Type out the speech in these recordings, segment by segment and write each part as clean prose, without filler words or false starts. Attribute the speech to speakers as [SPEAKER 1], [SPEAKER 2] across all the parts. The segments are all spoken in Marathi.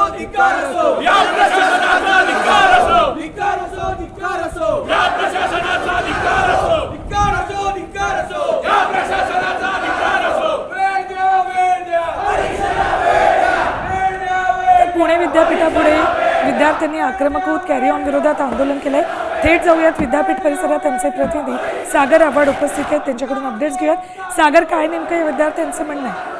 [SPEAKER 1] धिक्कार असो
[SPEAKER 2] या प्रशासनाचा धिक्कार असो
[SPEAKER 1] धिक्कार असो धिक्कार असो
[SPEAKER 2] या प्रशासनाचा धिक्कार असो
[SPEAKER 1] धिक्कार असो धिक्कार असो
[SPEAKER 2] या प्रशासनाचा धिक्कार असो
[SPEAKER 1] वेळ द्या वेळ द्या परीक्षेला वेळ द्या वेळ द्या वेळ
[SPEAKER 3] पुणे विद्यापीठापुढे विद्यार्थ्यांनी आक्रमक होत कॅरी ऑन विरोधात आंदोलन केलंय. थेट जाऊयात विद्यापीठ परिसरात त्यांचे प्रतिनिधी सागर आव्हाड उपस्थित आहेत, त्यांच्याकडून अपडेट्स घेऊयात. सागर, काय नेमकं या विद्यार्थ्यांचं म्हणणं आहे?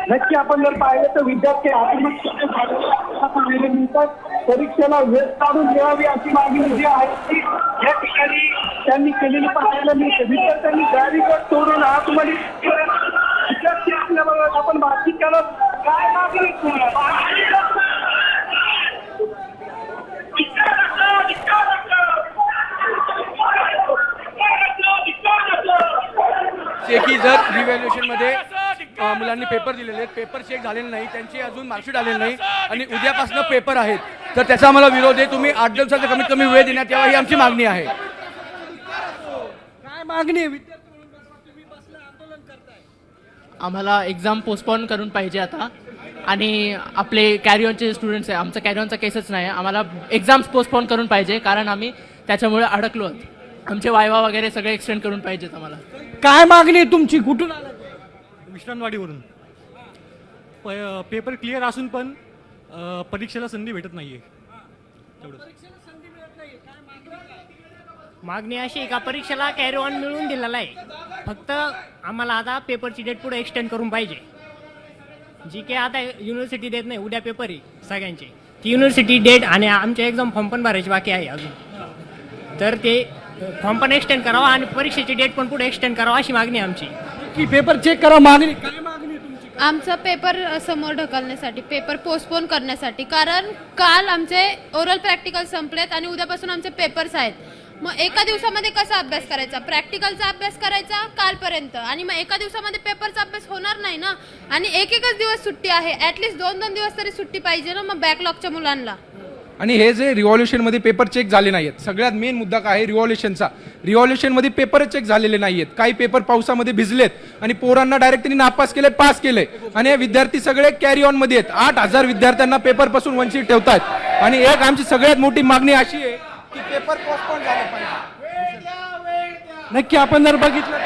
[SPEAKER 4] नक्की आपण जर पाहिलं तर विद्यार्थी आत्महत्या पाहायला मिळतात. परीक्षेला वेळ काढून मिळावी अशी मागणी जी आहे ती या ठिकाणी त्यांनी केलेली पाहायला मिळते. विद्यार्थ्यांनी बॅरिकेड तोडून आतमध्ये विद्यार्थी आपल्याबरोबर आपण बातचीत केलं. काय मागणी
[SPEAKER 5] की जर रिव्हॅल्युएशनमध्ये मुलांनी पेपर दिलेले आहेत, पेपर चेक झालेले नाही, त्यांची अजून मार्कशीट आलेली नाही आणि उद्यापासून पेपर आहेत, तर त्याचा आम्हाला विरोध आहे. तुम्ही 8 दिवसाचा कमीत कमी वेळ देण्यात यावा ही आमची मागणी आहे.
[SPEAKER 6] काय मागणी आहे? विद्यार्थी म्हणून तुम्ही बसला आंदोलन करताय.
[SPEAKER 7] आम्हाला एक्झाम पोस्टपोन करून पाहिजे आता, आणि आपले कॅरिऑनचे स्टुडंट्स आहे, आमचा कॅरिऑनचा केसच नाही, आम्हाला एक्झाम्स पोस्टपोन करून पाहिजे कारण आम्ही त्याच्यामुळे अडकलो आहोत. आमचे वायवा वगैरे सगळे एक्सटेंड करून पाहिजेत आम्हाला.
[SPEAKER 6] काय मागणी आहे तुमची? कुठून आला?
[SPEAKER 8] विश्रांतवाडीवरून. पेपर क्लिअर असून पण परीक्षेला संधी भेटत नाहीये.
[SPEAKER 9] मागणी अशी आहे का परीक्षेला कॅरी ऑन मिळून दिलेला आहे, फक्त आम्हाला आता पेपरची डेट पुढे एक्सटेंड करून पाहिजे. जी की आता युनिव्हर्सिटी देत नाही, उद्या पेपर आहे सगळ्यांचे, ती युनिव्हर्सिटी डेट आणि आमचे एक्झाम फॉर्म पण भरायचे बाकी आहे अजून, तर ते फॉर्म पण एक्सटेंड करावा आणि परीक्षेची डेट पण पुढे एक्सटेंड करावा अशी मागणी आहे आमची.
[SPEAKER 6] की पेपर चेक करा. मागणी काय मागणी आहे तुमची?
[SPEAKER 10] आमचा पेपर समोर ढकलण्यासाठी, पेपर पोस्टपोन करण्यासाठी, कारण काल आमचे ओरल प्रॅक्टिकल संपलेत आणि उद्यापासून आमचे पेपर्स आहेत. मग एका दिवसामध्ये कसा अभ्यास करायचा? प्रॅक्टिकलचा अभ्यास करायचा कालपर्यंत आणि मग एका दिवसामध्ये पेपरचा अभ्यास होणार नाही ना. आणि एकच दिवस सुट्टी आहे, ॲटलिस्ट 2-2 दिवस तरी सुट्टी पाहिजे ना मग बॅकलॉगच्या मुलांना.
[SPEAKER 5] आणि हे जे रिव्हॉल्युशनमध्ये पेपर चेक झाले नाहीत, सगळ्यात मेन मुद्दा काय आहे रिव्हॉल्युशनचा. रिव्हॉल्युशनमध्ये पेपर चेक झालेले नाहीत, काही पेपर पावसामध्ये भिजलेत आणि पोरांना डायरेक्ट त्यांनी नापास केले, पास केले. आणि हे विद्यार्थी सगळे कॅरी ऑन मध्ये आहेत. 8,000 विद्यार्थ्यांना पेपर पासून वंचित ठेवतात. आणि एक आमची सगळ्यात मोठी मागणी अशी आहे की पेपर पोस्टपोन झाले पाहिजे.
[SPEAKER 6] नक्की आपण जर बघितलं